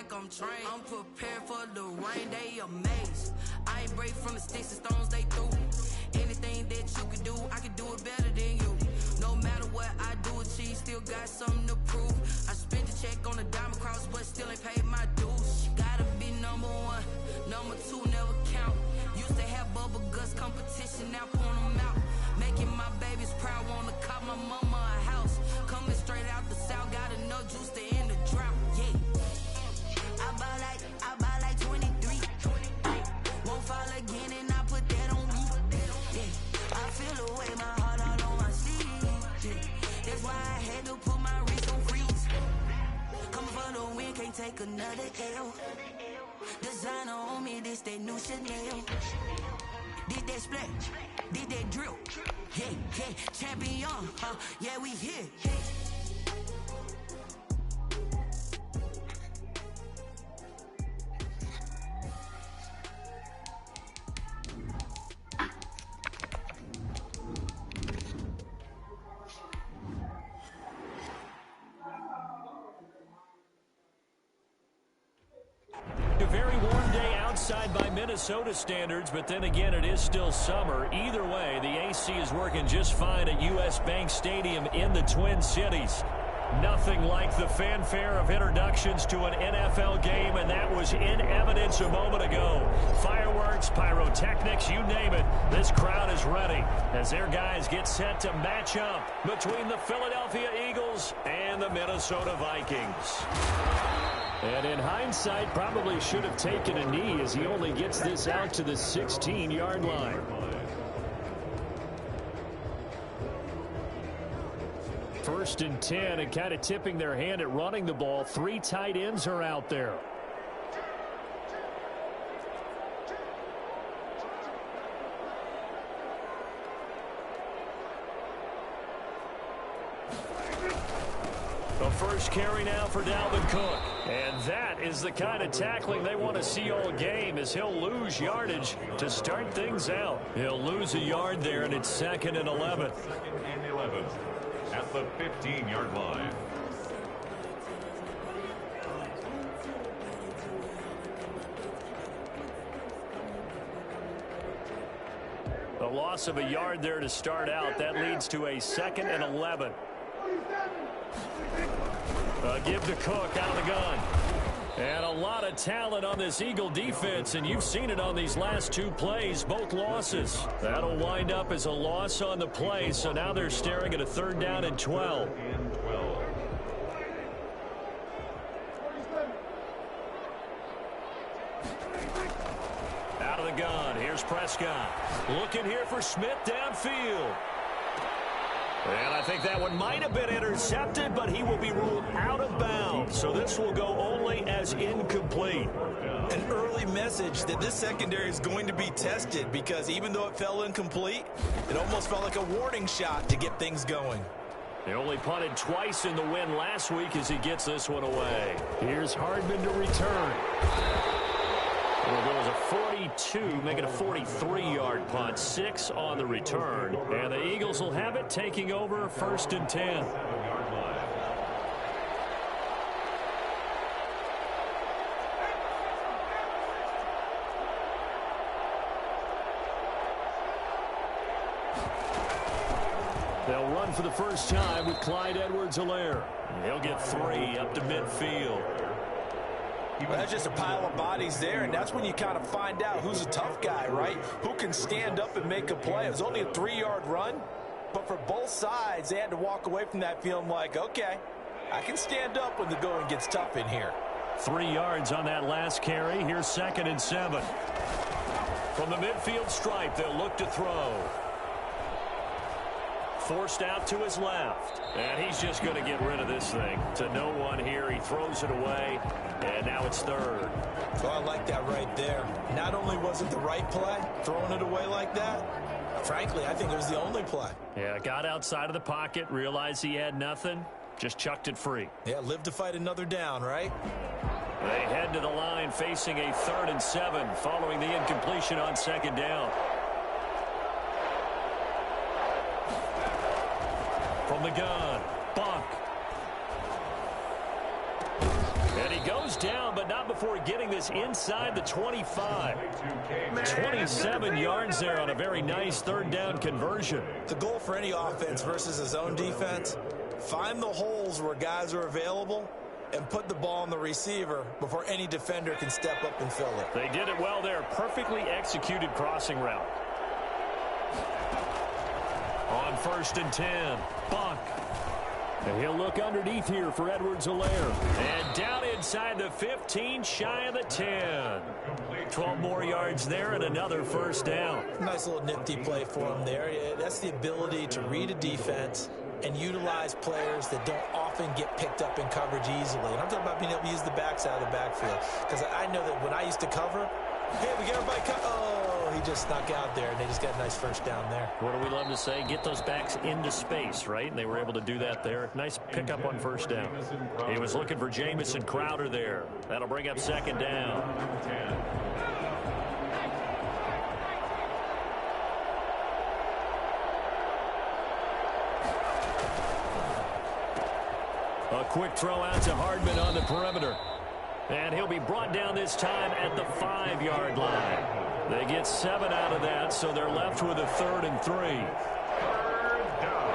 like I'm trained. I'm prepared for the rain, they amazed. I ain't break from the sticks and stones they threw. Anything that you can do, I can do it better than you. No matter what I do achieve, still got something to prove. I spent the check on the diamond cross, but still ain't paid my dues. Gotta be number one, number two never count. Used to have bubble guts competition, now point them out. Making my babies proud, wanna cop my mama a house. Coming straight out the south, got enough juice to end the drought. Yeah, I buy like 23. Won't fall again, and I put that on me. Yeah, I feel the way, my heart all on my sleeve. Yeah, that's why I had to put my wrist on freeze. Coming for the win, can't take another L. Designer on me, this that new Chanel. Did that splash, did that drill. Yeah, yeah, champion, yeah, we here. A very warm day outside by Minnesota standards, but then again, it is still summer. Either way, the AC is working just fine at US Bank Stadium in the Twin Cities. Nothing like the fanfare of introductions to an NFL game, and that was in evidence a moment ago. Fireworks, pyrotechnics, you name it. This crowd is ready as their guys get set to match up between the Philadelphia Eagles and the Minnesota Vikings. And in hindsight, probably should have taken a knee as he only gets this out to the 16-yard line. First and 10, and kind of tipping their hand at running the ball. 3 tight ends are out there. The first carry now for Dalvin Cook. And that is the kind of tackling they want to see all game, as he'll lose yardage to start things out. He'll lose a yard there, and it's 2nd and 11. 2nd and 11 at the 15-yard line. The loss of a yard there to start out. That leads to a 2nd and 11. Give to Cook out of the gun. And a lot of talent on this Eagle defense, and you've seen it on these last 2 plays, both losses. That'll wind up as a loss on the play, so now they're staring at a 3rd down and 12. Out of the gun, here's Prescott. Looking here for Smith downfield. And I think that one might have been intercepted, but he will be ruled out of bounds. So this will go only as incomplete. An early message that this secondary is going to be tested, because even though it fell incomplete, it almost felt like a warning shot to get things going. They only punted twice in the win last week as he gets this one away. Here's Hardman to return. Well, there was a 42, make it a 43-yard punt, 6 on the return. And the Eagles will have it, taking over 1st and 10. They'll run for the first time with Clyde Edwards-Helaire. He'll get 3 up to midfield. Well, that's just a pile of bodies there, and that's when you kind of find out who's a tough guy, right? Who can stand up and make a play. It was only a 3-yard run, but for both sides, they had to walk away from that feeling like, okay, I can stand up when the going gets tough in here. 3 yards on that last carry. Here's 2nd and 7. From the midfield stripe, they'll look to throw. Forced out to his left. And he's just going to get rid of this thing. To no one here. He throws it away. And now it's 3rd. So I like that right there. Not only was it the right play, throwing it away like that, frankly, I think it was the only play. Yeah, got outside of the pocket, realized he had nothing, just chucked it free. Yeah, live to fight another down, right? They head to the line facing a 3rd and 7 following the incompletion on 2nd down. From the gun, Buck. And he goes goes down, but not before getting this inside the 25. 27 yards there on a very nice third down conversion. The goal for any offense versus his own defense, find the holes where guys are available and put the ball on the receiver before any defender can step up and fill it. They did it well there. Perfectly executed crossing route. On 1st and 10, Buck. And he'll look underneath here for Edwards-Helaire. And down inside the 15, shy of the 10. 12 more yards there and another first down. Nice little nifty play for him there. That's the ability to read a defense and utilize players that don't often get picked up in coverage easily. And I'm talking about being able to use the backside of the backfield. Because I know that when I used to cover, hey, we get everybody oh, he just snuck out there, and they just got a nice first down there. What do we love to say? Get those backs into space, right? And they were able to do that there. Nice pickup on first down. He was looking for Jamison Crowder there. That'll bring up second down. A quick throw out to Hardman on the perimeter. And he'll be brought down this time at the 5-yard line. They get 7 out of that, so they're left with a 3rd and 3. Third down.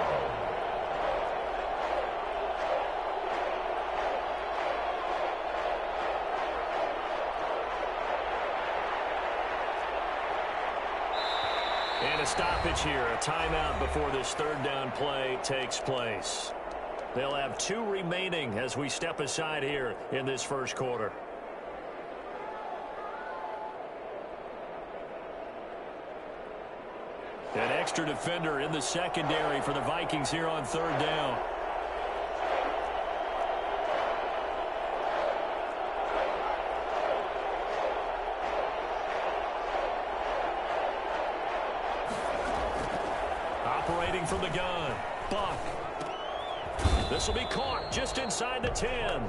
And a stoppage here, a timeout before this third down play takes place. They'll have 2 remaining as we step aside here in this first quarter. An extra defender in the secondary for the Vikings here on third down. Operating from the gun, Buck. This will be caught just inside the 10.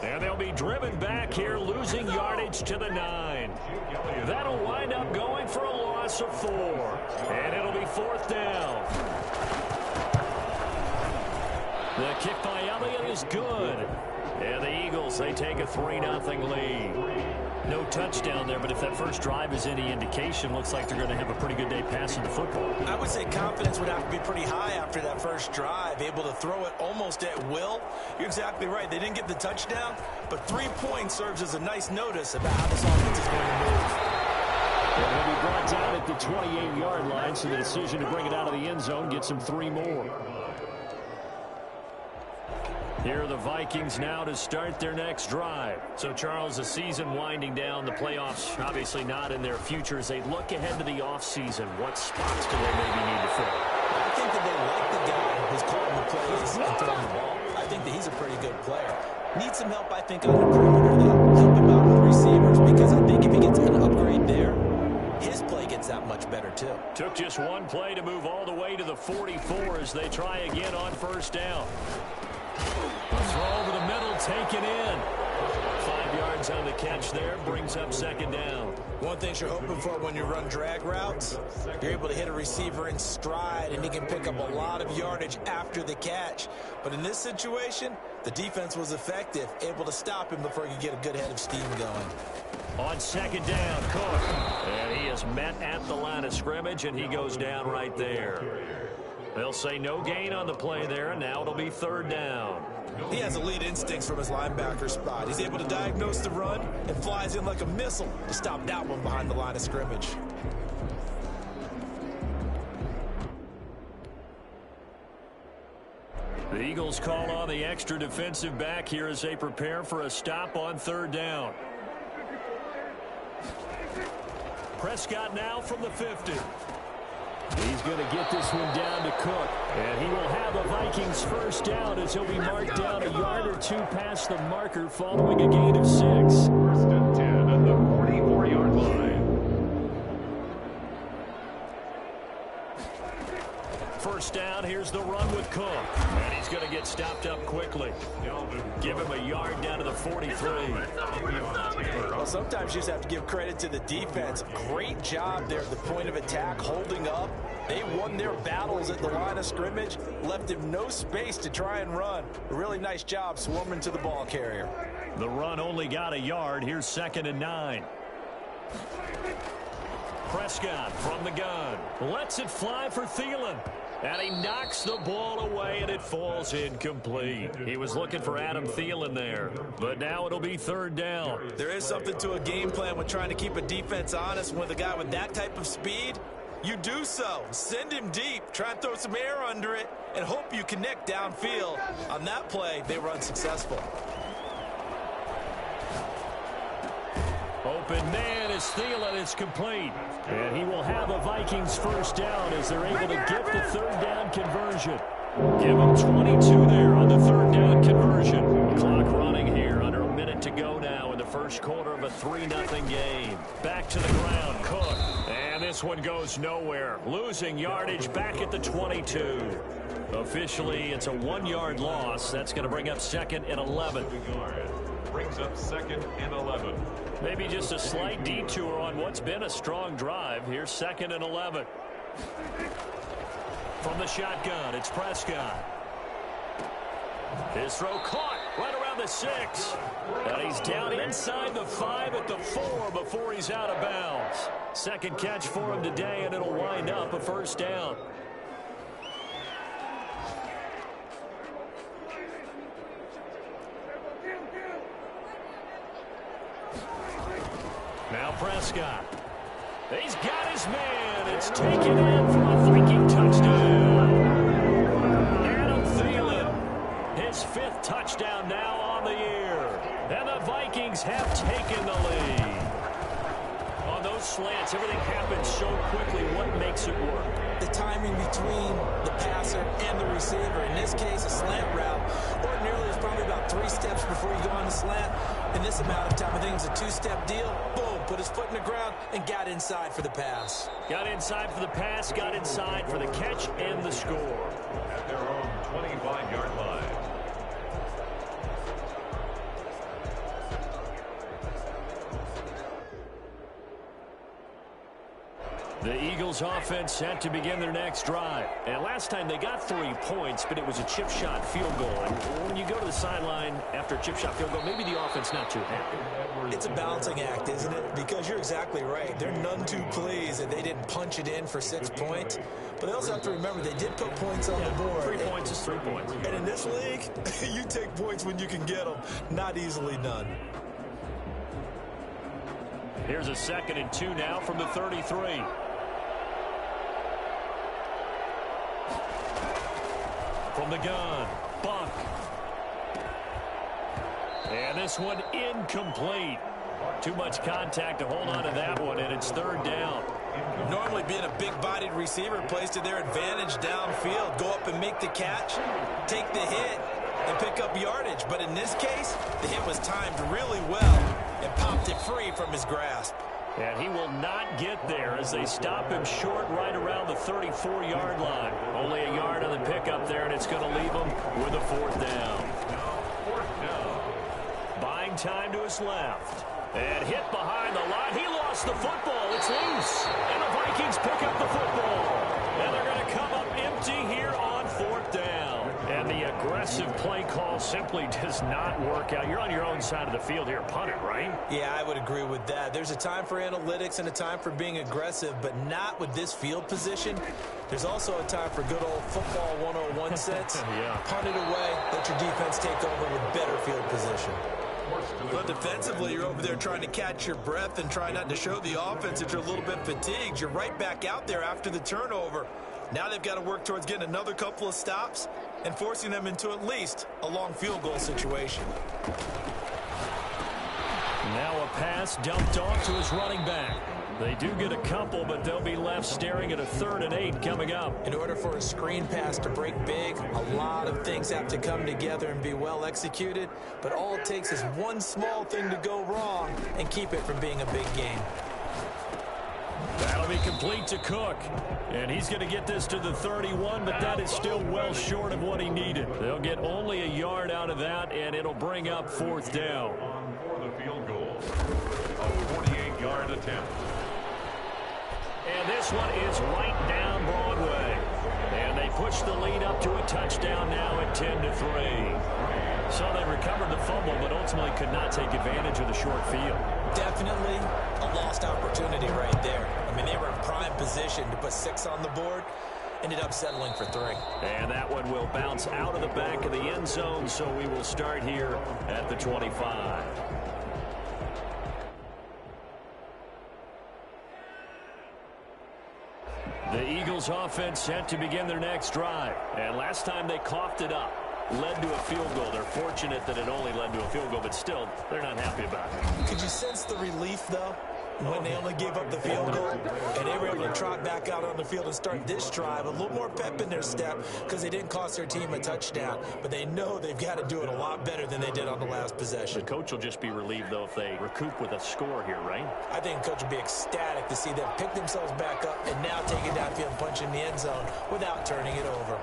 And they'll be driven back here, losing yardage to the 9. That'll wind up going for a loss of 4. And it'll be 4th down. The kick by Elliott is good. And the Eagles, they take a 3-0 lead. No touchdown there, but if that first drive is any indication, looks like they're going to have a pretty good day passing the football. I would say confidence would have to be pretty high after that first drive, able to throw it almost at will. You're exactly right. They didn't get the touchdown, but 3 points serves as a nice notice about how this offense is going to move. And he'll be brought down at the 28-yard line, so the decision to bring it out of the end zone gets him 3 more. Here are the Vikings now to start their next drive. So, Charles, the season winding down, the playoffs obviously not in their future. As they look ahead to the offseason, what spots do they maybe need to fill? I think that they like the guy who's calling the plays and throwing the ball. I think that he's a pretty good player. Needs some help, I think, on the perimeter, though. Help him out with receivers, because I think if he gets an upgrade there, his play gets that much better, too. Took just one play to move all the way to the 44 as they try again on first down. A throw over the middle, taken in. 5 yards on the catch there, brings up second down. One thing you're hoping for when you run drag routes, you're able to hit a receiver in stride, and he can pick up a lot of yardage after the catch. But in this situation, the defense was effective, able to stop him before he could get a good head of steam going. On second down, Cook. And he is met at the line of scrimmage, and he goes down right there. They'll say no gain on the play there, and now it'll be third down. He has elite instincts from his linebacker spot. He's able to diagnose the run and flies in like a missile to stop that one behind the line of scrimmage. The Eagles call on the extra defensive back here as they prepare for a stop on third down. Prescott now from the 50. He's going to get this one down to Cook. And he will have a Vikings first down as he'll be marked down a yard or 2 past the marker following a gain of 6. 1st and 10 at the 44-yard line. First down, here's the run with Cook. And he's going to get stopped up quickly. Give him a yard down to the 43. Well, sometimes you just have to give credit to the defense. Great job there at the point of attack, holding up. They won their battles at the line of scrimmage, left him no space to try and run. A really nice job swarming to the ball carrier. The run only got a yard. Here's 2nd and 9. Prescott from the gun. Lets it fly for Thielen. And he knocks the ball away, and it falls incomplete. He was looking for Adam Thielen there. But now it'll be 3rd down. There is something to a game plan with trying to keep a defense honest. With a guy with that type of speed, you do so. Send him deep. Try and throw some air under it and hope you connect downfield. On that play, they were unsuccessful. Open man is Thielen. It's complete. And he will have a Vikings 1st down as they're able to get the 3rd down conversion. Give him 22 there on the 3rd down conversion. Clock running here. Under a minute to go now in the 1st quarter of a 3-0 game. Back to the ground. Cook. And this one goes nowhere. Losing yardage back at the 22. Officially, it's a 1-yard loss. That's going to bring up 2nd and 11. Brings up 2nd and 11. Maybe just a slight detour on what's been a strong drive. Here's 2nd and 11. From the shotgun, it's Prescott. His throw caught right around the 6. And he's down inside the 5 at the 4 before he's out of bounds. 2nd catch for him today, and it'll wind up a 1st down. Now Prescott. He's got his man. It's taken in for a Viking touchdown. Adam Thielen, his 5th touchdown now on the year. And the Vikings have taken the lead. On those slants, everything happens so quickly. What makes it work? The timing between the passer and the receiver. In this case, a slant route. Ordinarily, it's probably about 3 steps before you go on the slant. In this amount of time, I think it's a 2-step deal. Boom, put his foot in the ground and got inside for the pass. Got inside for the pass, got inside for the catch and the score. At their own 25-yard line. The Eagles offense set to begin their next drive. And last time they got 3 points, but it was a chip shot field goal. And when you go to the sideline after a chip shot field goal, maybe the offense not too happy. It's a balancing act, isn't it? Because you're exactly right. They're none too pleased that they didn't punch it in for 6 points. But they also have to remember they did put points on the board. 3 points is 3 points. And in this league, you take points when you can get them. Not easily done. Here's a 2nd and 2 now from the 33. From the gun, Buck. And this one incomplete. Too much contact to hold on to that one, and it's 3rd down. Normally being a big-bodied receiver plays to their advantage downfield. Go up and make the catch, take the hit, and pick up yardage. But in this case, the hit was timed really well and popped it free from his grasp. And he will not get there as they stop him short right around the 34-yard line. Only a yard on the pickup there, and it's going to leave him with a 4th down. Buying time to his left. And hit behind the line. He lost the football. It's loose. And the Vikings pick up the football. And they're going to come up empty here on 4th down. And the aggressive play call simply does not work out. You're on your own side of the field here. Punt it, right? Yeah, I would agree with that. There's a time for analytics and a time for being aggressive, but not with this field position. There's also a time for good old football 101 sense. Yeah. Punt it away. Let your defense take over with better field position. But defensively, you're over there trying to catch your breath and try not to show the offense that you're a little bit fatigued. You're right back out there after the turnover. Now they've got to work towards getting another couple of stops and forcing them into at least a long field goal situation. Now a pass dumped off to his running back. They do get a couple, but they'll be left staring at a 3rd and 8 coming up. In order for a screen pass to break big, a lot of things have to come together and be well executed, but all it takes is one small thing to go wrong and keep it from being a big game. That'll be complete to Cook. And he's going to get this to the 31, but that is still well short of what he needed. They'll get only a yard out of that, and it'll bring up 4th down. For the field goal, a 48-yard attempt. And this one is right down Broadway. And they push the lead up to a touchdown now at 10-3. So they recovered the fumble, but ultimately could not take advantage of the short field. Definitely a lost opportunity right there. I mean, they were in prime position to put 6 on the board. Ended up settling for 3. And that one will bounce out of the back of the end zone, so we will start here at the 25. The Eagles offense set to begin their next drive. And last time they coughed it up, led to a field goal. They're fortunate that it only led to a field goal, but still, they're not happy about it. Could you sense the relief, though, when they only gave up the field goal and they were able to trot back out on the field and start this drive? A little more pep in their step because they didn't cost their team a touchdown, but they know they've got to do it a lot better than they did on the last possession. The coach will just be relieved, though, if they recoup with a score here, right? I think the coach will be ecstatic to see them pick themselves back up and now take it downfield and punch in the end zone without turning it over.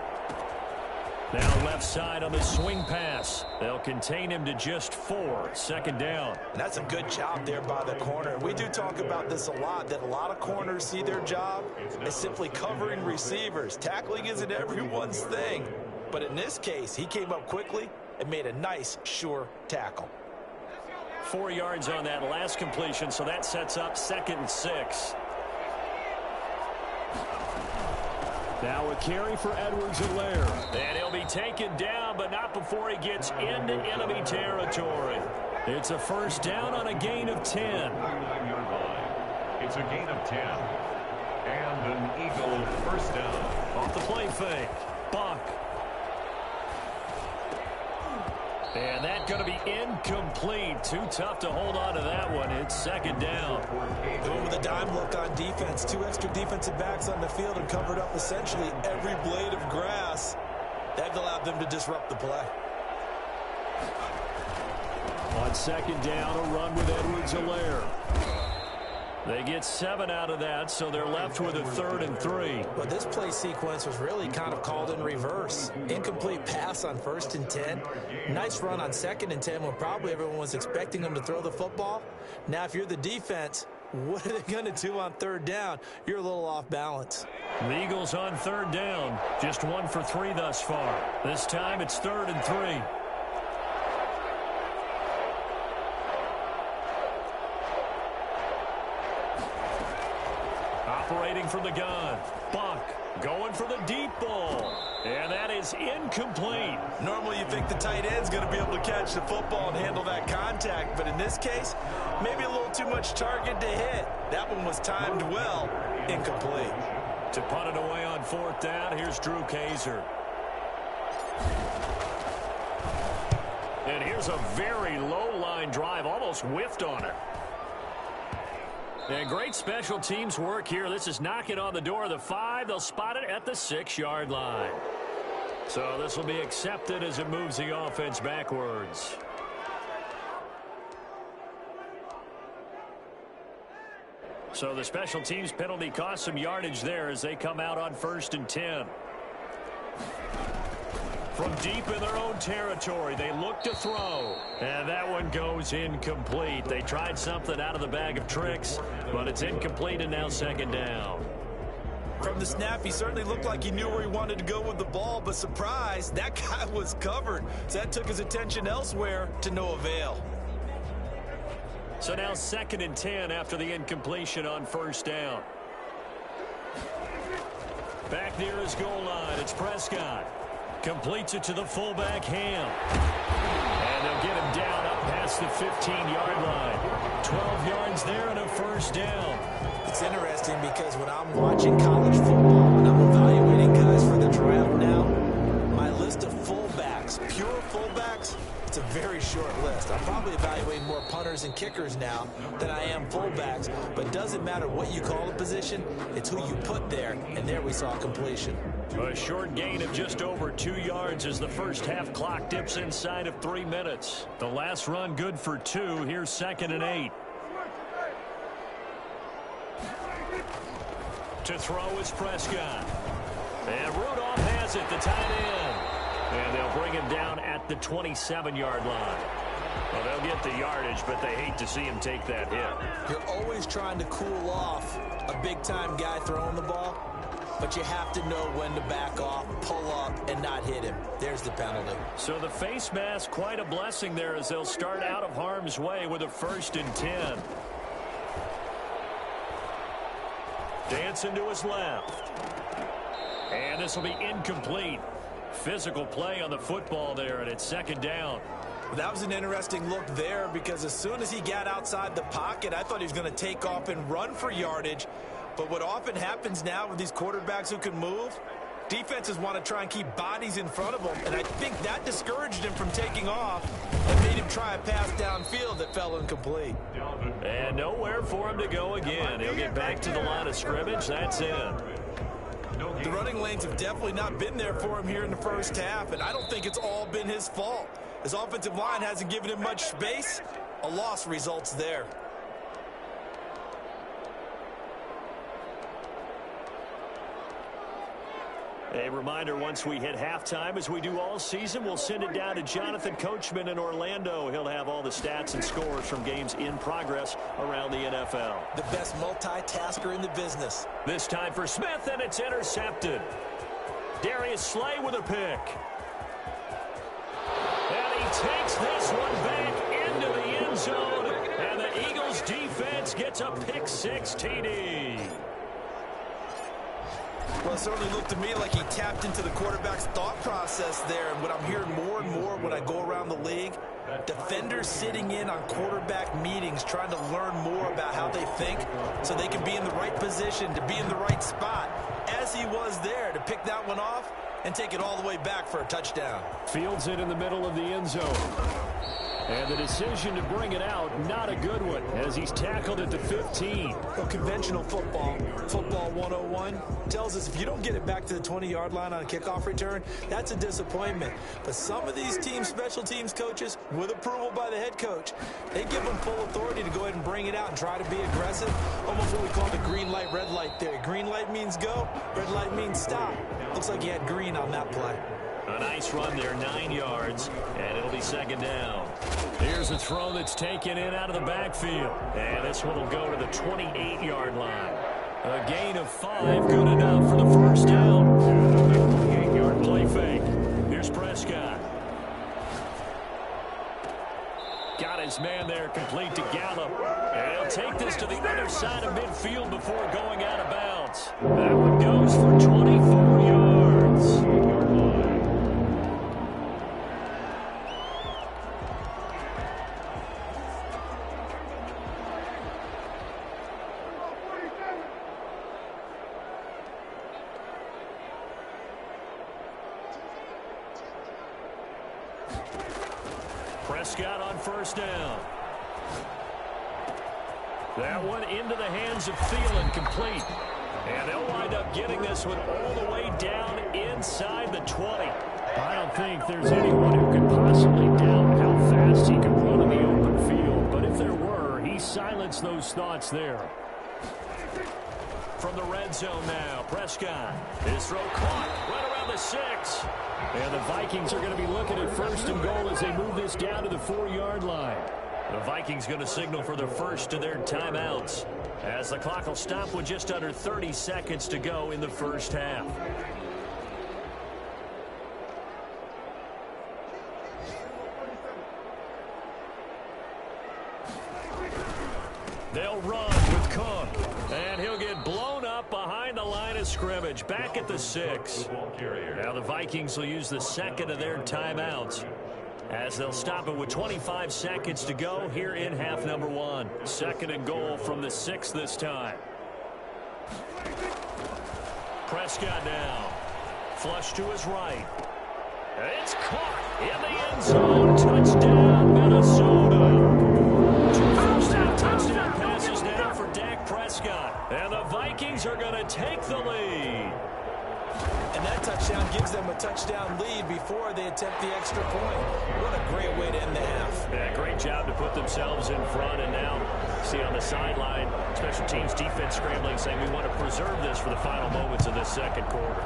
Now left side on the swing pass. They'll contain him to just 4. Second down. And that's a good job there by the corner. We do talk about this a lot, that a lot of corners see their job as simply covering receivers. Tackling isn't everyone's thing. But in this case, he came up quickly and made a nice, sure tackle. 4 yards on that last completion, so that sets up 2nd and 6. Now a carry for Edwards-Helaire. And he'll be taken down, but not before he gets into enemy territory. It's a first down on a gain of 10. It's a gain of 10. And an Eagle first down. Off the play fake. Buck. And that's going to be incomplete. Too tough to hold on to that one. It's 2nd down. Going with a dime look on defense. 2 extra defensive backs on the field and covered up essentially every blade of grass. That allowed them to disrupt the play. On 2nd down, a run with Edwards-Helaire. They get 7 out of that, so they're left with a 3rd and 3. But this play sequence was really kind of called in reverse. Incomplete pass on 1st and 10. Nice run on 2nd and 10 when probably everyone was expecting them to throw the football. Now, if you're the defense, what are they going to do on 3rd down? You're a little off balance. The Eagles on 3rd down. Just 1 for 3 thus far. This time it's 3rd and 3. Operating from the gun. Buck going for the deep ball. And that is incomplete. Normally you think the tight end's going to be able to catch the football and handle that contact. But in this case, maybe a little too much target to hit. That one was timed well. Incomplete. To punt it away on 4th down, here's Drew Kaiser. And here's a very low line drive. Almost whiffed on it. And great special teams work here. This is knocking on the door of the 5. They'll spot it at the 6-yard line. So this will be accepted as it moves the offense backwards. So the special teams penalty cost some yardage there as they come out on 1st and 10. From deep in their own territory, they look to throw. And that one goes incomplete. They tried something out of the bag of tricks, but it's incomplete and now 2nd down. From the snap, he certainly looked like he knew where he wanted to go with the ball, but surprise, that guy was covered. So that took his attention elsewhere to no avail. So now 2nd and 10 after the incompletion on 1st down. Back near his goal line, it's Prescott. Completes it to the fullback, Ham. And they'll get him down up past the 15-yard line. 12 yards there and a 1st down. It's interesting because when I'm watching college football, when I'm evaluating guys for the draft now, my list of fullbacks, pure fullbacks, it's a very short list. I'm probably evaluating more punters and kickers now than I am fullbacks, but it doesn't matter what you call the position, it's who you put there, and there we saw completion. A short gain of just over 2 yards as the first half clock dips inside of 3 minutes. The last run good for 2. Here's 2nd and 8. To throw is Prescott. And Rudolph has it, the tight end. And they'll bring him down at the 27-yard line. Well, they'll get the yardage, but they hate to see him take that hit. You're always trying to cool off a big-time guy throwing the ball. but you have to know when to back off, pull up, and not hit him. There's the penalty. So the face mask, quite a blessing there as they'll start out of harm's way with a 1st and 10. Dancing to his left. And this will be incomplete. Physical play on the football there, and it's 2nd down. Well, that was an interesting look there because as soon as he got outside the pocket, I thought he was going to take off and run for yardage. But what often happens now with these quarterbacks who can move, defenses want to try and keep bodies in front of them, and I think that discouraged him from taking off and made him try a pass downfield that fell incomplete. And nowhere for him to go again. He'll get back to the line of scrimmage. That's in. The running lanes have definitely not been there for him here in the first half, and I don't think it's all been his fault. His offensive line hasn't given him much space. A loss results there. A reminder, once we hit halftime, as we do all season, we'll send it down to Jonathan Coachman in Orlando. He'll have all the stats and scores from games in progress around the NFL. The best multitasker in the business. This time for Smith, and it's intercepted. Darius Slay with a pick. And he takes this one back into the end zone, and the Eagles defense gets a pick 6 TD. Well, it certainly looked to me like he tapped into the quarterback's thought process there. And what I'm hearing more and more when I go around the league, defenders sitting in on quarterback meetings trying to learn more about how they think so they can be in the right position, to be in the right spot, as he was there to pick that one off and take it all the way back for a touchdown. Fields it in the middle of the end zone. And the decision to bring it out, not a good one, as he's tackled at the 15. Well, conventional football 101, tells us if you don't get it back to the 20-yard line on a kickoff return, that's a disappointment. But some of these team special teams coaches, with approval by the head coach, they give them full authority to go ahead and bring it out and try to be aggressive. Almost what we call the green light, red light theory. Green light means go, red light means stop. Looks like he had green on that play. A nice run there, 9 yards, and it'll be 2nd down. Here's a throw that's taken in out of the backfield. And this one will go to the 28-yard line. A gain of 5, good enough for the 1st down. 28-yard play fake. Here's Prescott. Got his man there, complete to Gallup. And he'll take this to the other side of midfield before going out of bounds. That one goes for 24 yards. Prescott on 1st down. That one into the hands of Thielen, complete. And they'll wind up getting this one all the way down inside the 20. I don't think there's anyone who could possibly doubt how fast he can run in the open field. But if there were, he silenced those thoughts there. From the red zone now, Prescott. His throw caught right around the 6. And the Vikings are going to be looking at 1st and goal as they move this down to the 4-yard line. The Vikings going to signal for their first of their timeouts, as the clock will stop with just under 30 seconds to go in the first half. They'll run with Cook, and he'll get blown up behind the line of scrimmage, back at the 6. Now the Vikings will use the 2nd of their timeouts, as they'll stop it with 25 seconds to go here in half number 1. 2nd and goal from the 6 this time. Prescott now. Flush to his right. It's caught in the end zone. Touchdown, Minnesota. 2 first-half touchdown passes now for Dak Prescott. And the Vikings are going to take the lead. And that touchdown gives them a touchdown lead before they attempt the extra point. What a great way to end the half. Yeah, great job to put themselves in front. And now, see on the sideline, special teams defense scrambling, saying we want to preserve this for the final moments of this 2nd quarter.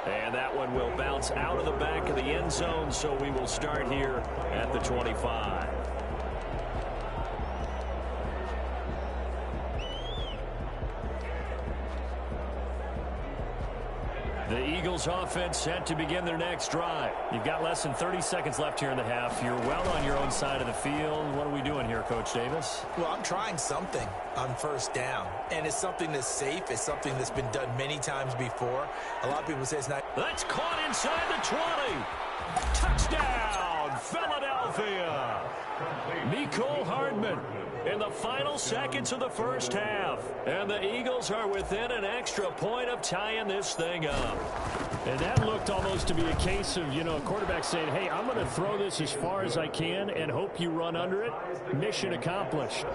And that one will bounce out of the back of the end zone, so we will start here at the 25. Eagles offense set to begin their next drive. You've got less than 30 seconds left here in the half. You're well on your own side of the field. What are we doing here, Coach Davis? Well, I'm trying something on first down, and it's something that's safe. It's something that's been done many times before. A lot of people say it's not. That's caught inside the 20. Touchdown, Philadelphia. Mecole Hardman in the final seconds of the first half. And the Eagles are within an extra point of tying this thing up. And that looked almost to be a case of, a quarterback saying, hey, I'm going to throw this as far as I can and hope you run under it. Mission accomplished.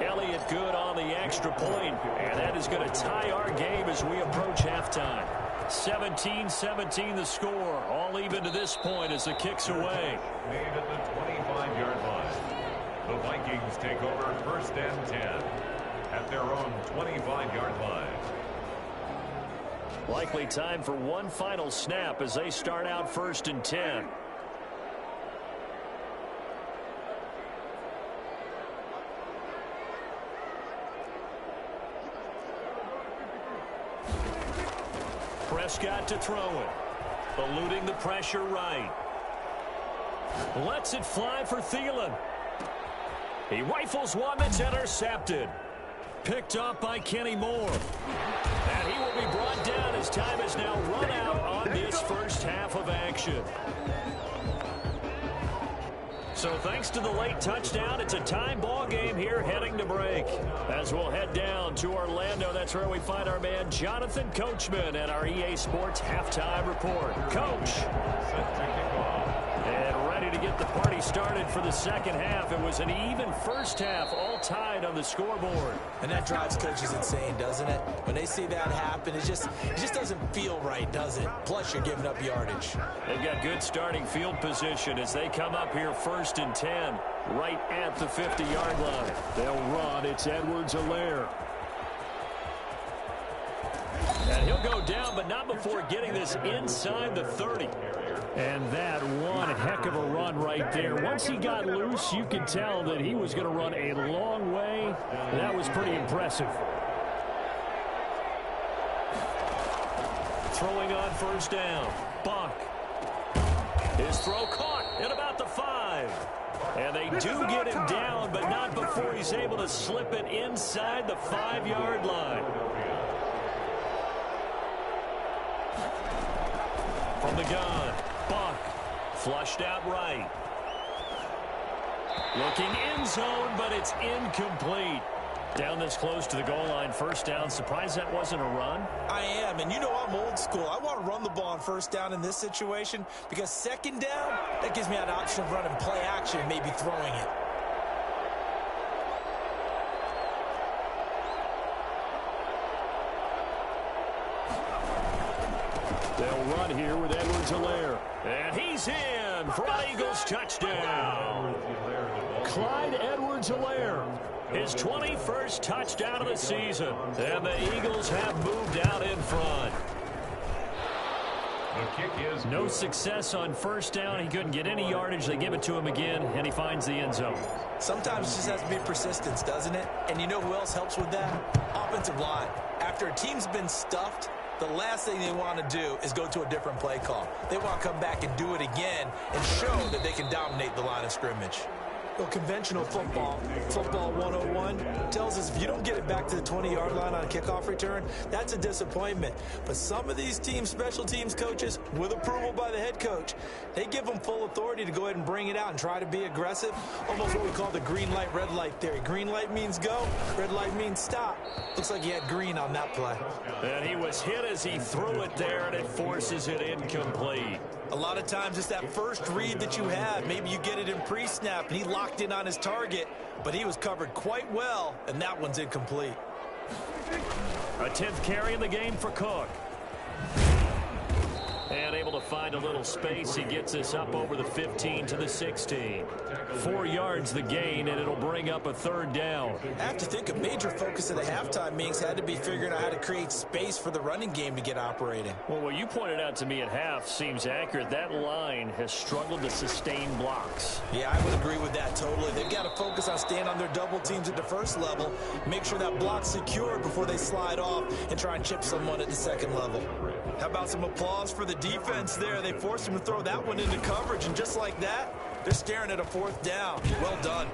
Elliott good on the extra point, and that is going to tie our game as we approach halftime. 17-17 the score, all even to this point as the kick's away. Made at the 25-yard line. The Vikings take over first and 10 at their own 25-yard line. Likely time for one final snap as they start out first and 10. Prescott to throw it. Eluding the pressure right. Lets it fly for Thielen. He rifles one that's intercepted. Picked up by Kenny Moore. And he will be brought down as time has now run out on this first half of action. So thanks to the late touchdown, it's a time ball game here heading to break. As we'll head down to Orlando, that's where we find our man Jonathan Coachman at our EA Sports Halftime Report. Coach. And ready to get the party started for the second half. It was an even first half, all tied on the scoreboard. And that drives coaches insane, doesn't it? When they see that happen, it just doesn't feel right, does it? Plus, you're giving up yardage. They've got good starting field position as they come up here first and 10, right at the 50-yard line. They'll run. It's Edwards-Helaire. And he'll go down, but not before getting this inside the 30. And that one heck of a run right there. Once he got loose, you could tell that he was going to run a long way. That was pretty impressive. Throwing on first down. Buck. His throw caught at about the 5. And they do get him down, but not before he's able to slip it inside the 5-yard line. From the gun, Buck, flushed out right. Looking end zone, but it's incomplete. Down this close to the goal line, first down. Surprised that wasn't a run? I am, and I'm old school. I want to run the ball on first down in this situation because second down, that gives me an option of running play action and maybe throwing it. They'll run here with Edwards-Helaire. And he's in for an Eagles touchdown. Clyde Edwards-Helaire. His 21st touchdown of the season. And the Eagles have moved out in front. The kick is no success on first down. He couldn't get any yardage. They give it to him again, and he finds the end zone. Sometimes it just has to be persistence, doesn't it? And you know who else helps with that? Offensive line. After a team's been stuffed, the last thing they want to do is go to a different play call. They want to come back and do it again and show that they can dominate the line of scrimmage. Well, conventional football 101, tells us if you don't get it back to the 20-yard line on a kickoff return, that's a disappointment. But some of these teams, special teams coaches, with approval by the head coach, they give them full authority to go ahead and bring it out and try to be aggressive. Almost what we call the green light, red light theory. Green light means go, red light means stop. Looks like he had green on that play. And he was hit as he threw it there, and it forces it incomplete. A lot of times it's that first read that you have. Maybe you get it in pre-snap, and he locked in on his target, but he was covered quite well, and that one's incomplete. A 10th carry in the game for Cook. And able to find a little space. He gets us up over the 15 to the 16. 4 yards the gain, and it'll bring up a third down. I have to think a major focus of the halftime meetings had to be figuring out how to create space for the running game to get operating. Well, what you pointed out to me at half seems accurate. That line has struggled to sustain blocks. Yeah, I would agree with that totally. They've got to focus on staying on their double teams at the first level, make sure that block's secured before they slide off and try and chip someone at the second level. How about some applause for the defense there? They forced him to throw that one into coverage, and just like that, they're staring at a fourth down. Well done.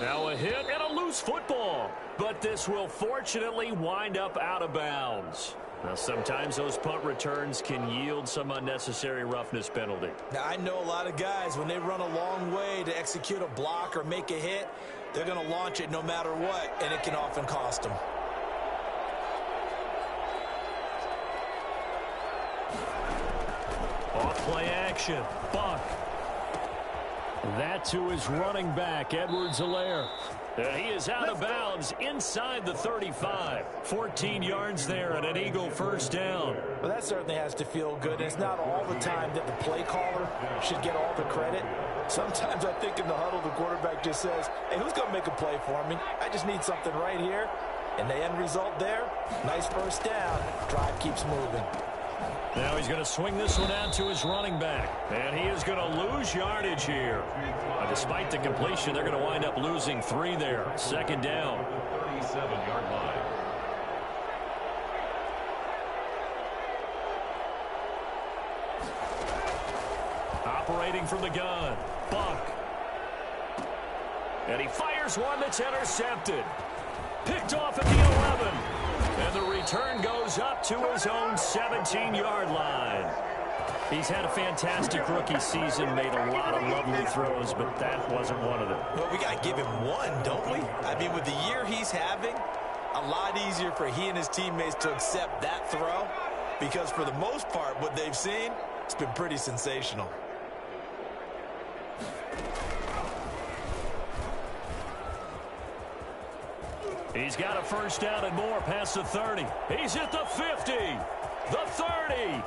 Now a hit and a loose football. But this will fortunately wind up out of bounds. Now, sometimes those punt returns can yield some unnecessary roughness penalty. Now, I know a lot of guys, when they run a long way to execute a block or make a hit, they're going to launch it no matter what, and it can often cost them. Off-play action. Buck. That to his running back, Edwards-Helaire. He is out of bounds inside the 35. 14 yards there and an Eagle first down. Well, that certainly has to feel good. And it's not all the time that the play caller should get all the credit. Sometimes I think in the huddle, the quarterback just says, hey, who's going to make a play for me? I just need something right here. And the end result there, nice first down. Drive keeps moving. Now he's going to swing this one out to his running back. And he is going to lose yardage here. Despite the completion, they're going to wind up losing 3 there. Second down. 37-yard line. Operating from the gun. Buck. And he fires one that's intercepted. Picked off at the 11. And the return goes up to his own 17-yard line. He's had a fantastic rookie season, made a lot of lovely throws, but that wasn't one of them. Well, we got to give him one, don't we? I mean, with the year he's having, a lot easier for he and his teammates to accept that throw, because for the most part, what they've seen, it's been pretty sensational. He's got a first down and more past the 30. He's at the 50, the 30,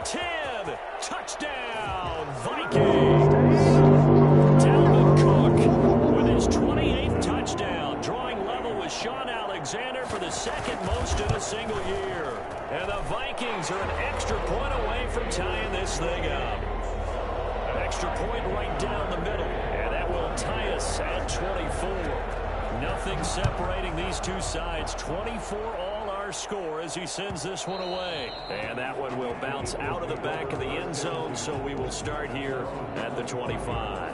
10, touchdown, Vikings. Dalvin Cook with his 28th touchdown, drawing level with Shaun Alexander for the second most in a single year. And the Vikings are an extra point away from tying this thing up. An extra point right down the middle, and that will tie us at 24. Nothing separating these two sides. 24 all our score as he sends this one away. And that one will bounce out of the back of the end zone, so we will start here at the 25.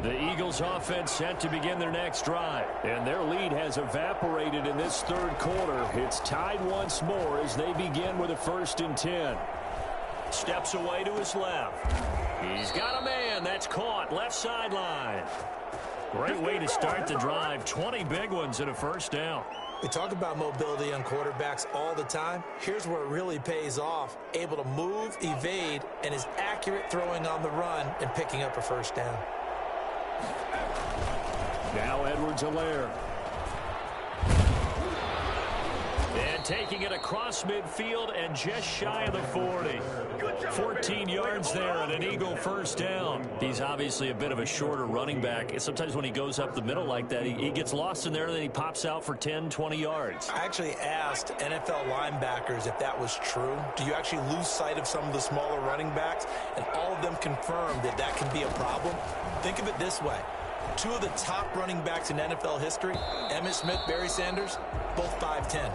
The Eagles offense set to begin their next drive, and their lead has evaporated in this third quarter. It's tied once more as they begin with a 1st and 10. Steps away to his left. He's got a man that's caught left sideline. Great way to start the drive. 20 big ones and a first down. We talk about mobility on quarterbacks all the time. Here's where it really pays off. Able to move, evade, and is accurate throwing on the run and picking up a first down. Now Edwards-Helaire. And taking it across midfield and just shy of the 40. 14 yards there and an Eagle first down. He's obviously a bit of a shorter running back. Sometimes when he goes up the middle like that, he gets lost in there and then he pops out for 10, 20 yards. I actually asked NFL linebackers if that was true. Do you actually lose sight of some of the smaller running backs? And all of them confirmed that that can be a problem. Think of it this way. 2 of the top running backs in NFL history, Emmitt Smith, Barry Sanders, both 5'10".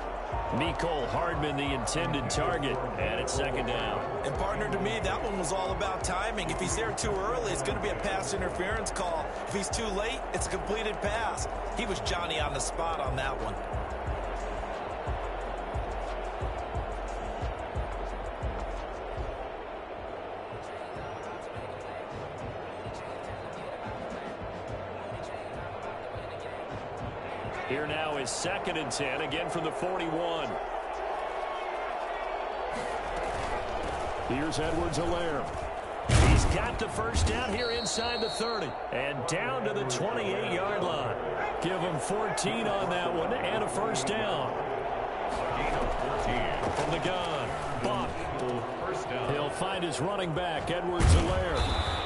Mecole Hardman, the intended target, and it's second down. And partner, to me, that one was all about timing. If he's there too early, it's going to be a pass interference call. If he's too late, it's a completed pass. He was Johnny on the spot on that one. Here now is 2nd and 10, again from the 41. Here's Edwards-Helaire. He's got the first down here inside the 30. And down to the 28-yard line. Give him 14 on that one and a first down. Gain of 14. From the gun, Buck. First down. He'll find his running back, Edwards-Helaire.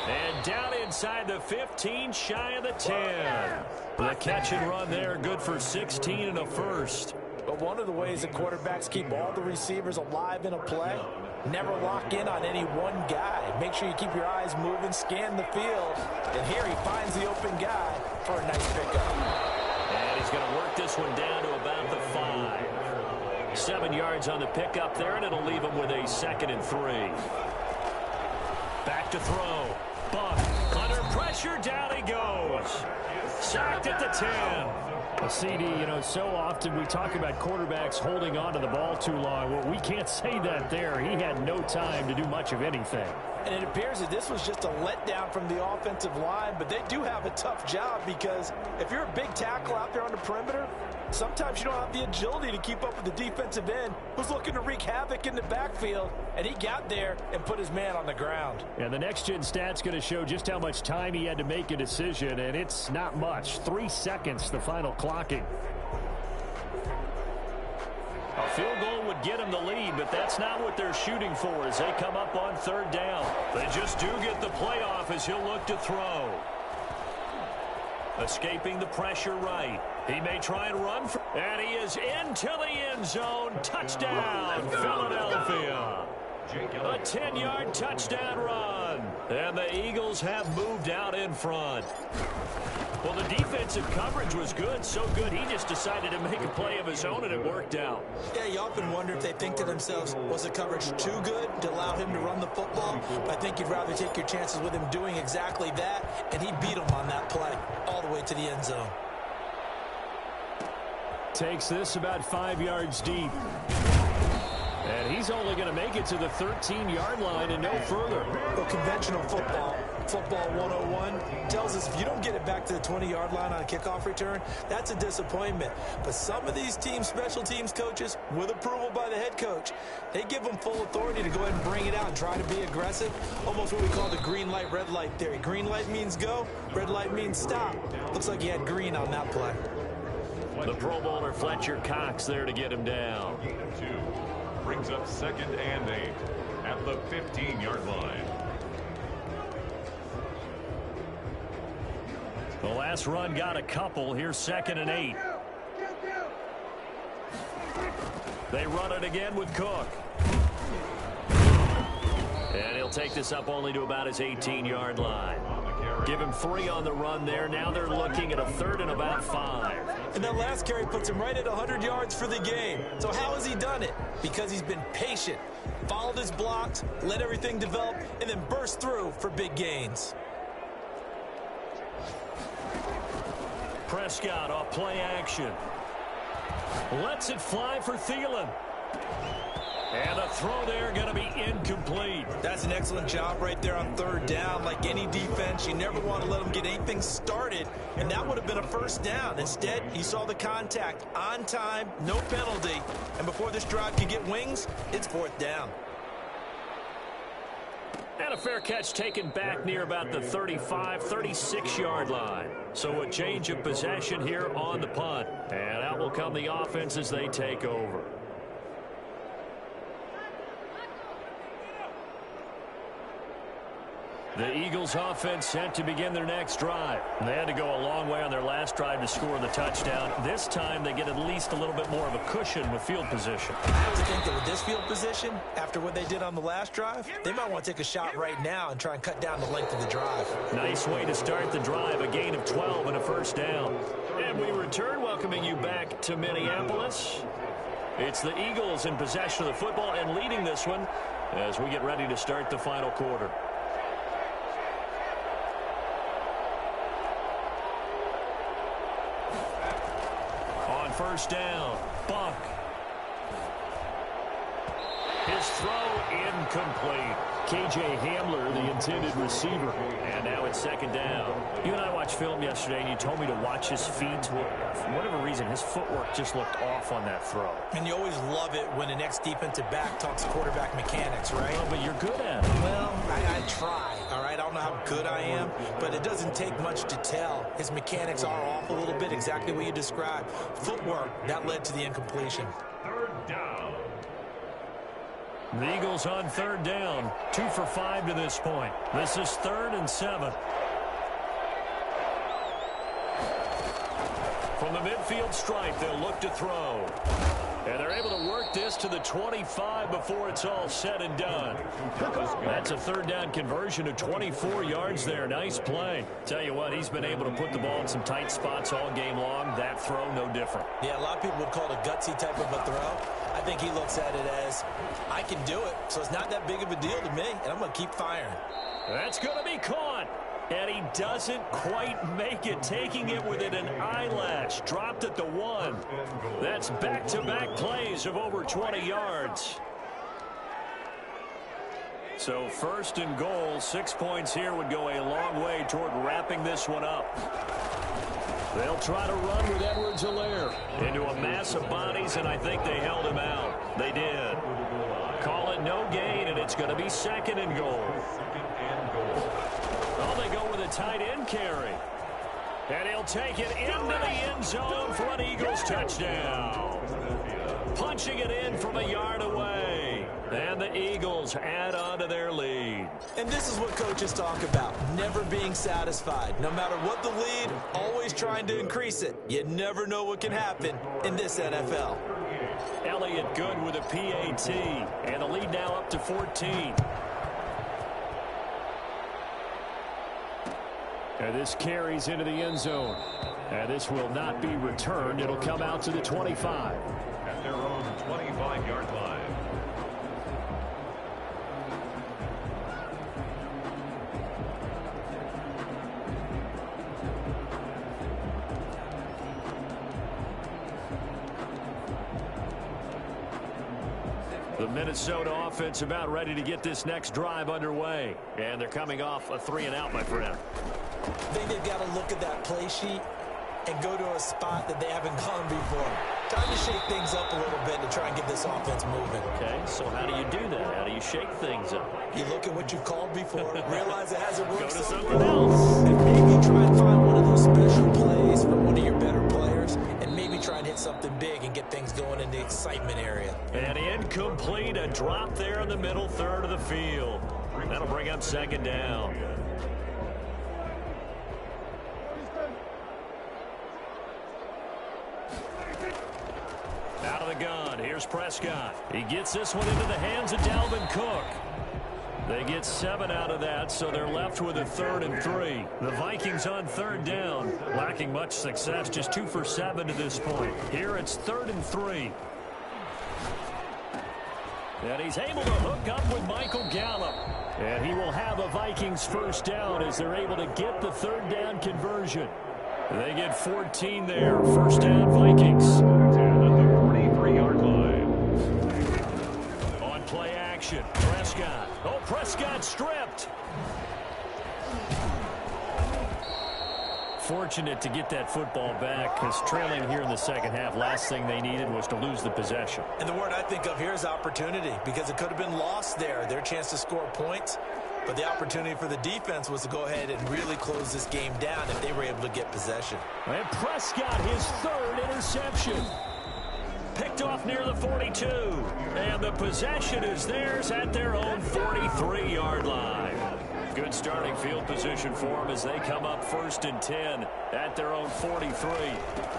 And down inside the 15, shy of the 10. The catch and run there, good for 16 and a first. But one of the ways that quarterbacks keep all the receivers alive in a play, never lock in on any one guy. Make sure you keep your eyes moving, scan the field. And here he finds the open guy for a nice pickup. And he's going to work this one down to about the 5. 7 yards on the pickup there, and it'll leave him with a 2nd and 3. Back to throw. Buck under pressure, down he goes. Sacked at the 10. CD, you know, so often we talk about quarterbacks holding on to the ball too long. Well, we can't say that there. He had no time to do much of anything. And it appears that this was just a letdown from the offensive line, but they do have a tough job because if you're a big tackle out there on the perimeter, sometimes you don't have the agility to keep up with the defensive end who's looking to wreak havoc in the backfield, and he got there and put his man on the ground. And the next-gen stat's going to show just how much time he had to make a decision, and it's not much. 3 seconds, the final clocking. A field goal would get him the lead, but that's not what they're shooting for as they come up on 3rd down. They just do get the playoff as he'll look to throw. Escaping the pressure right. He may try and run, and he is into the end zone. Touchdown, Philadelphia. A 10-yard touchdown run. And the Eagles have moved out in front. Well, the defensive coverage was good, so good he just decided to make a play of his own, and it worked out. Yeah, you often wonder if they think to themselves, was the coverage too good to allow him to run the football? But I think you'd rather take your chances with him doing exactly that, and he beat him on that play all the way to the end zone. Takes this about 5 yards deep. And he's only going to make it to the 13-yard line and no further. Well, conventional football 101, tells us if you don't get it back to the 20-yard line on a kickoff return, that's a disappointment. But some of these teams, special teams coaches, with approval by the head coach, they give them full authority to go ahead and bring it out and try to be aggressive. Almost what we call the green light, red light theory. Green light means go, red light means stop. Looks like he had green on that play. The Pro Bowler Fletcher Cox there to get him down. Gain of 2. Brings up 2nd and 8 at the 15-yard line. The last run got a couple. Here's 2nd and 8. They run it again with Cook. And he'll take this up only to about his 18-yard line. Give him 3 on the run there. Now they're looking at a 3rd and about 5. And that last carry puts him right at 100 yards for the game. So how has he done it? Because he's been patient, followed his blocks, let everything develop, and then burst through for big gains. Prescott off play action. Lets it fly for Thielen. And a throw there going to be incomplete. That's an excellent job right there on 3rd down. Like any defense, you never want to let them get anything started, and that would have been a first down. Instead, he saw the contact on time, no penalty, and before this drive could get wings, it's 4th down. And a fair catch taken back near about the 35, 36-yard line. So a change of possession here on the punt. And out will come the offense as they take over. The Eagles offense set to begin their next drive. They had to go a long way on their last drive to score the touchdown. This time they get at least a little bit more of a cushion with field position. I have to think that with this field position, after what they did on the last drive, they might want to take a shot right now and try and cut down the length of the drive. Nice way to start the drive, a gain of 12 and a first down. And we return, welcoming you back to Minneapolis. It's the Eagles in possession of the football and leading this one as we get ready to start the final quarter. First down, Buck. His This throw incomplete. K.J. Hamler, the intended receiver. And now it's second down. You and I watched film yesterday, and you told me to watch his feet. For whatever reason, his footwork just looked off on that throw. And you always love it when the next defensive back talks quarterback mechanics, right? Well, but you're good at it. Well, I try, all right? I don't know how good I am, but it doesn't take much to tell. His mechanics are off a little bit, exactly what you described. Footwork, that led to the incompletion. Third down. The Eagles on third down. 2 for 5 to this point. This is 3rd and 7. From the midfield stripe, they'll look to throw. And they're able to work this to the 25 before it's all said and done. That's a third down conversion of 24 yards there. Nice play. Tell you what, he's been able to put the ball in some tight spots all game long. That throw, no different. Yeah, a lot of people would call it a gutsy type of a throw. I think he looks at it as, I can do it, so it's not that big of a deal to me, and I'm going to keep firing. That's going to be caught. And he doesn't quite make it, taking it within an eyelash. Dropped at the 1. That's back-to-back plays of over 20 yards. So 1st and goal, 6 points here would go a long way toward wrapping this one up. They'll try to run with Edwards-Helaire into a mass of bodies, and I think they held him out. They did. Call it no gain, and it's going to be 2nd and goal. Oh, they go with a tight end carry. And he'll take it into the end zone for an Eagles touchdown. Punching it in from a yard away. And the Eagles add on to their lead. And this is what coaches talk about, never being satisfied. No matter what the lead, always trying to increase it. You never know what can happen in this NFL. Elliott good with a PAT. And the lead now up to 14. And this carries into the end zone. And this will not be returned. It'll come out to the 25. At their own 25-yard line. The Minnesota offense about ready to get this next drive underway. And they're coming off a 3-and-out, my friend. I think they've got to look at that play sheet and go to a spot that they haven't gone before. Time to shake things up a little bit to try and get this offense moving. Okay, so how do you do that? How do you shake things up? You look at what you've called before, realize it hasn't worked Go to so something well, else. and maybe try and find one of those special plays from one of your better players, and maybe try and hit something big and get things going in the excitement area. And incomplete, a drop there in the middle third of the field. That'll bring up 2nd down. Out of the gun, here's Prescott. He gets this one into the hands of Dalvin Cook. They get 7 out of that, so they're left with a 3rd and 3. The Vikings on 3rd down, lacking much success, just 2 for 7 to this point. Here it's 3rd and 3. And he's able to hook up with Michael Gallup. And he will have a Vikings 1st down as they're able to get the 3rd down conversion. They get 14 there. 1st down, Vikings. At the 43-yard line. On play action, Prescott. Oh, Prescott stripped. Fortunate to get that football back, because trailing here in the second half, last thing they needed was to lose the possession. And the word I think of here is opportunity, because it could have been lost there, their chance to score points. But the opportunity for the defense was to go ahead and really close this game down if they were able to get possession. And Prescott, his 3rd interception. Picked off near the 42. And the possession is theirs at their own 43-yard line. Good starting field position for them as they come up 1st and 10 at their own 43.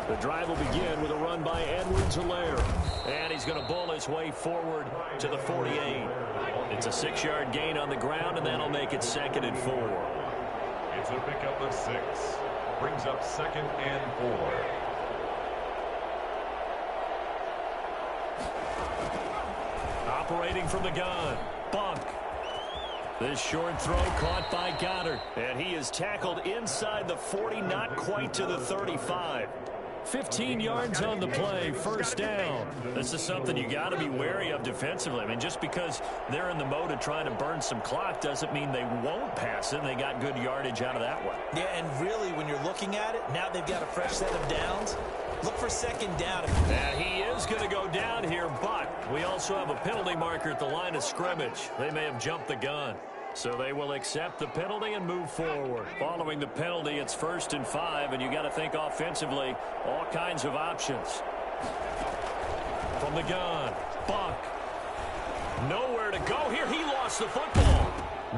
The drive will begin with a run by Edwards-Helaire. And he's going to bull his way forward to the 48. It's a 6-yard gain on the ground, and that'll make it 2nd and 4. It's a pickup of 6. Brings up 2nd and 4. Operating from the gun, Bunk. This short throw caught by Goddard. And he is tackled inside the 40, not quite to the 35. 15 yards on the play, first down. This is something you got to be wary of defensively. I mean, just because they're in the mode of trying to burn some clock doesn't mean they won't pass it. They got good yardage out of that one. Yeah, and really, when you're looking at it, now they've got a fresh set of downs. Look for second down. And he is going to go down here, but we also have a penalty marker at the line of scrimmage. They may have jumped the gun. So they will accept the penalty and move forward. Following the penalty, it's 1st and 5, and you got to think offensively, all kinds of options. From the gun, Buck. Nowhere to go here. He lost the football.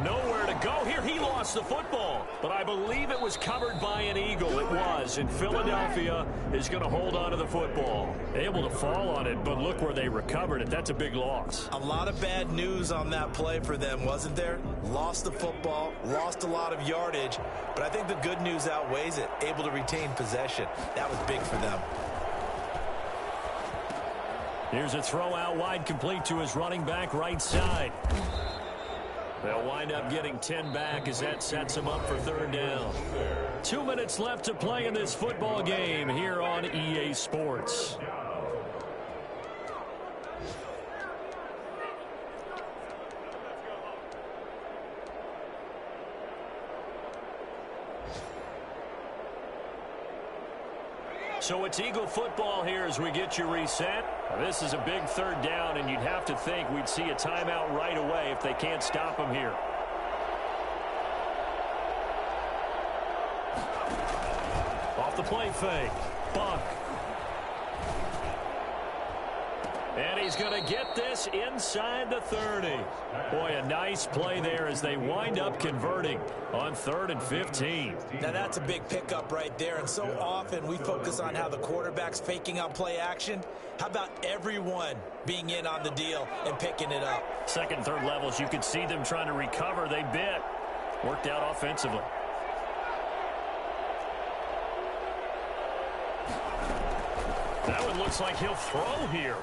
Nowhere to go here. He lost the football. But I believe it was covered by an Eagle. It was. And Philadelphia is going to hold on to the football. Able to fall on it, but look where they recovered it. That's a big loss. A lot of bad news on that play for them, wasn't there? Lost the football, lost a lot of yardage. But I think the good news outweighs it. Able to retain possession. That was big for them. Here's a throw out wide, complete to his running back right side. They'll wind up getting 10 back as that sets them up for 3rd down. 2 minutes left to play in this football game here on EA Sports. So it's Eagle football here as we get you reset. This is a big 3rd down, and you'd have to think we'd see a timeout right away if they can't stop them here. Off the play fake. Buck. And he's going to get this inside the 30. Boy, a nice play there as they wind up converting on 3rd and 15. Now, that's a big pickup right there, and so often we focus on how the quarterback's faking on play action. How about everyone being in on the deal and picking it up? 2nd, 3rd levels, you could see them trying to recover. They bit. Worked out offensively. That one looks like he'll throw here.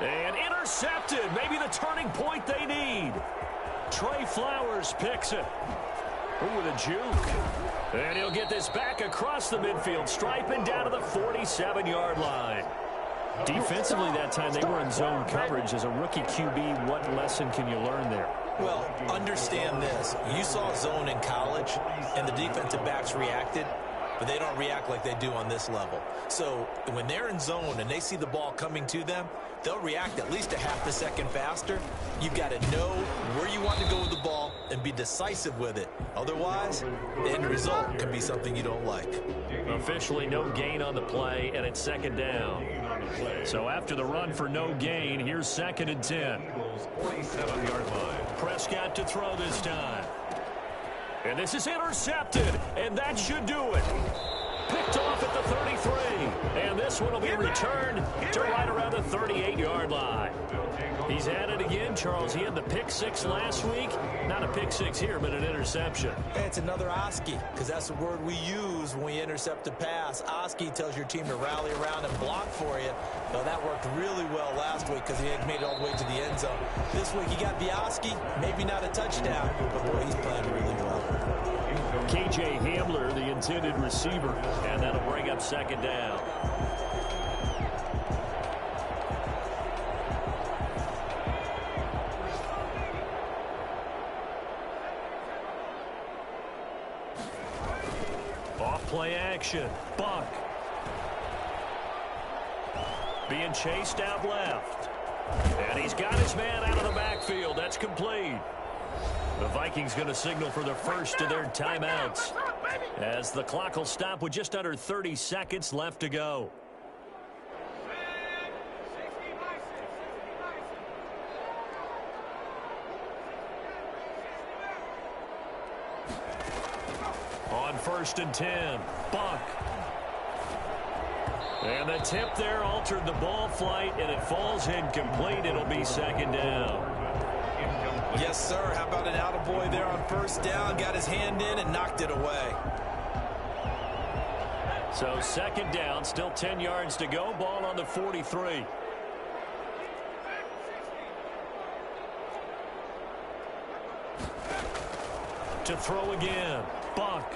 And intercepted. Maybe the turning point they need. Trey Flowers picks it. Ooh, with a juke. And he'll get this back across the midfield stripe and down to the 47-yard line. Defensively that time they were in zone coverage. As a rookie QB, what lesson can you learn there? Well, understand this. You saw zone in college, and the defensive backs reacted, but they don't react like they do on this level. So when they're in zone and they see the ball coming to them, they'll react at least a half a second faster. You've got to know where you want to go with the ball and be decisive with it. Otherwise, the end result can be something you don't like. Officially no gain on the play, and it's 2nd down. So after the run for no gain, here's 2nd and 10. 47-yard line. Prescott to throw this time. And this is intercepted, and that should do it. Picked off at the 33, and this one will be returned to right around the 38-yard line. He's at it again, Charles. He had the pick 6 last week. Not a pick 6 here, but an interception. It's another Oski, because that's the word we use when we intercept a pass. Oski tells your team to rally around and block for you. Well, that worked really well last week because he had made it all the way to the end zone. This week he got the Oski, maybe not a touchdown, but boy, he's playing really well. KJ Hamler, the intended receiver, and that'll bring up 2nd down. Off play action. Buck. Being chased out left. And he's got his man out of the backfield. That's complete. The Vikings going to signal for the first of their timeouts as the clock will stop with just under 30 seconds left to go. On 1st and 10, Buck. And the tip there altered the ball flight, and it falls incomplete. It'll be 2nd down. Yes, sir. How about an attaboy there on 1st down? Got his hand in and knocked it away. So 2nd down, still 10 yards to go. Ball on the 43. To throw again. Buck.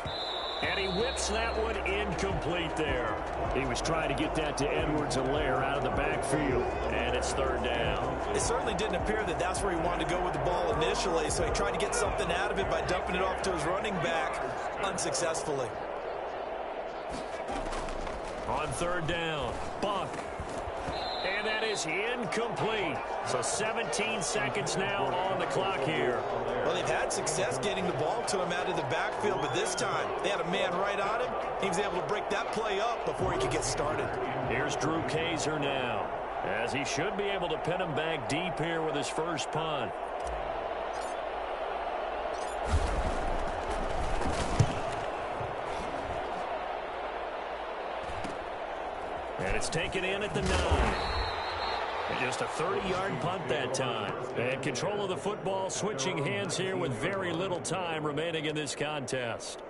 And he whips that one incomplete there. He was trying to get that to Edwards-Helaire out of the backfield. And it's third down. It certainly didn't appear that that's where he wanted to go with the ball initially, so he tried to get something out of it by dumping it off to his running back unsuccessfully. On third down, Buck. And that is incomplete. So 17 seconds now on the clock here. Well, they've had success getting the ball to him out of the backfield, but this time they had a man right on him. He was able to break that play up before he could get started. Here's Drew Kaiser now, as he should be able to pin him back deep here with his first punt. And it's taken in at the 9. And just a 30-yard punt that time. And control of the football switching hands here with very little time remaining in this contest.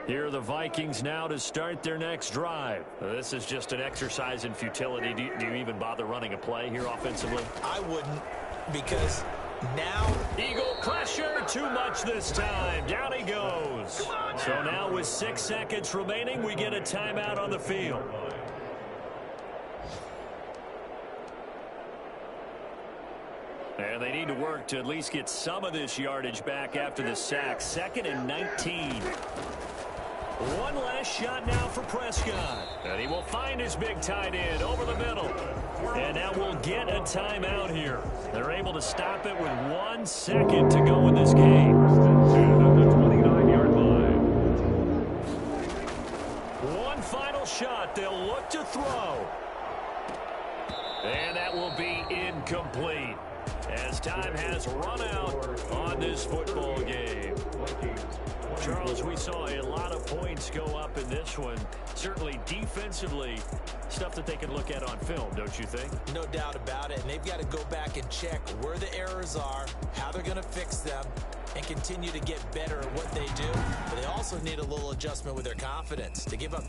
Here are the Vikings now to start their next drive. This is just an exercise in futility. Do you even bother running a play here offensively? I wouldn't, because now Eagle pressure, too much this time. Down he goes. So now with 6 seconds remaining, we get a timeout on the field. And they need to work to at least get some of this yardage back after the sack. 2nd and 19. One last shot now for Prescott. And he will find his big tight end over the middle. And now we'll get a timeout here. They're able to stop it with 1 second to go in this game. At the 29-yard line. One final shot. They'll look to throw. And that will be incomplete, as time has run out on this football game. Charles, we saw a lot of points go up in this one. Certainly defensively, stuff that they can look at on film, don't you think? no doubt about it, and they've got to go back and check where the errors are, how they're going to fix them, and continue to get better at what they do. But they also need a little adjustment with their confidence to give up.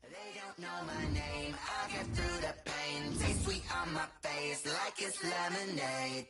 They don't know my name. I get through the pain. Taste sweet on my face like it's lemonade.